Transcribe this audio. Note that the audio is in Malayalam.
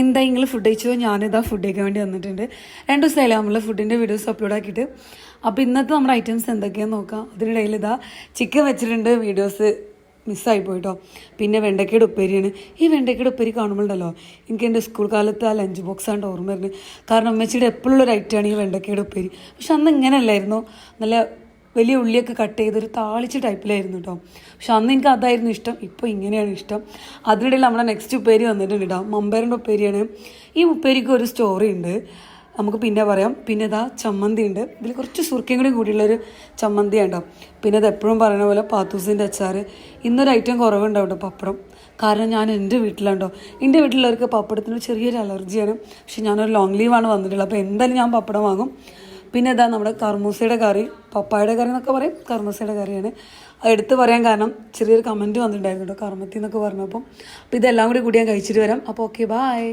എന്തായെങ്കിലും ഫുഡ് കഴിച്ചോ? ഞാനിതാ ഫുഡ് കഴിക്കാൻ വേണ്ടി വന്നിട്ടുണ്ട്. 2 ദിവസമായില്ല നമ്മൾ ഫുഡിൻ്റെ വീഡിയോസ് അപ്ലോഡ് ആക്കിയിട്ട്. അപ്പോൾ ഇന്നത്തെ നമ്മുടെ ഐറ്റംസ് എന്തൊക്കെയാണെന്ന് നോക്കാം. അതിനിടയിൽ ഇതാ ചിക്കൻ വെച്ചിട്ടുണ്ട്, വീഡിയോസ് മിസ്സായി പോയിട്ടോ. പിന്നെ വെണ്ടയ്ക്കയുടെ ഉപ്പേരിയാണ്. ഈ വെണ്ടയ്ക്കയുടെ ഉപ്പേരി കാണുമ്പോഴുണ്ടല്ലോ എനിക്ക് എൻ്റെ സ്കൂൾ കാലത്ത് ആ ലഞ്ച് ബോക്സാണ്ട് ഓർമ്മ വരുന്നത്. കാരണം അമ്മച്ചിയുടെ എപ്പോഴുള്ള ഒരു ഐറ്റമാണ് ഈ വെണ്ടയ്ക്കയുടെ ഉപ്പേരി. പക്ഷെ അന്ന് ഇങ്ങനെയല്ലായിരുന്നു, നല്ല വലിയ ഉള്ളിയൊക്കെ കട്ട് ചെയ്തൊരു താളിച്ച ടൈപ്പിലായിരുന്നു കേട്ടോ. പക്ഷെ അന്ന് എനിക്ക് അതായിരുന്നു ഇഷ്ടം, ഇപ്പോൾ ഇങ്ങനെയാണ് ഇഷ്ടം. അതിനിടയിൽ നമ്മളെ നെക്സ്റ്റ് ഉപ്പേരി വന്നിട്ടുണ്ട് കേട്ടോ, മമ്പയറിൻ്റെ ഉപ്പേരിയാണ്. ഈ ഉപ്പേരിക്ക് ഒരു സ്റ്റോറി ഉണ്ട്, നമുക്ക് പിന്നെ പറയാം. പിന്നെ ഇതാ ചമ്മന്തി ഉണ്ട്, ഇതിൽ കുറച്ച് സുർക്കയും കൂടി കൂടിയുള്ളൊരു ചമ്മന്തിയാണ് കേട്ടോ. പിന്നെ ഇത് എപ്പോഴും പറയുന്ന പോലെ പാത്തൂസിൻ്റെ അച്ചാർ. ഇന്നൊരു ഐറ്റം കുറവുണ്ടാവും കേട്ടോ, പപ്പടം. കാരണം ഞാൻ എൻ്റെ വീട്ടിലാണ്ടോ, എൻ്റെ വീട്ടിലുള്ളവർക്ക് പപ്പടത്തിന് ചെറിയൊരു അലർജിയാണ്. പക്ഷെ ഞാനൊരു ലോങ് ലീവാണ് വന്നിട്ടുള്ളത്, അപ്പോൾ എന്തായാലും ഞാൻ പപ്പടം വാങ്ങും. പിന്നെ ഇതാ നമ്മുടെ കർമൂസയുടെ കറി, പപ്പായുടെ കറി എന്നൊക്കെ പറയും, കർമൂസയുടെ കറിയാണ്. അത് എടുത്ത് പറയാൻ കാരണം ചെറിയൊരു കമൻറ്റ് വന്നിട്ടുണ്ടായിരുന്നു കേട്ടോ, കർമ്മത്തി എന്നൊക്കെ പറഞ്ഞപ്പോൾ. അപ്പോൾ ഇതെല്ലാം കൂടി ഞാൻ കഴിച്ചിട്ട് വരാം. അപ്പോൾ ഓക്കെ, ബായ്.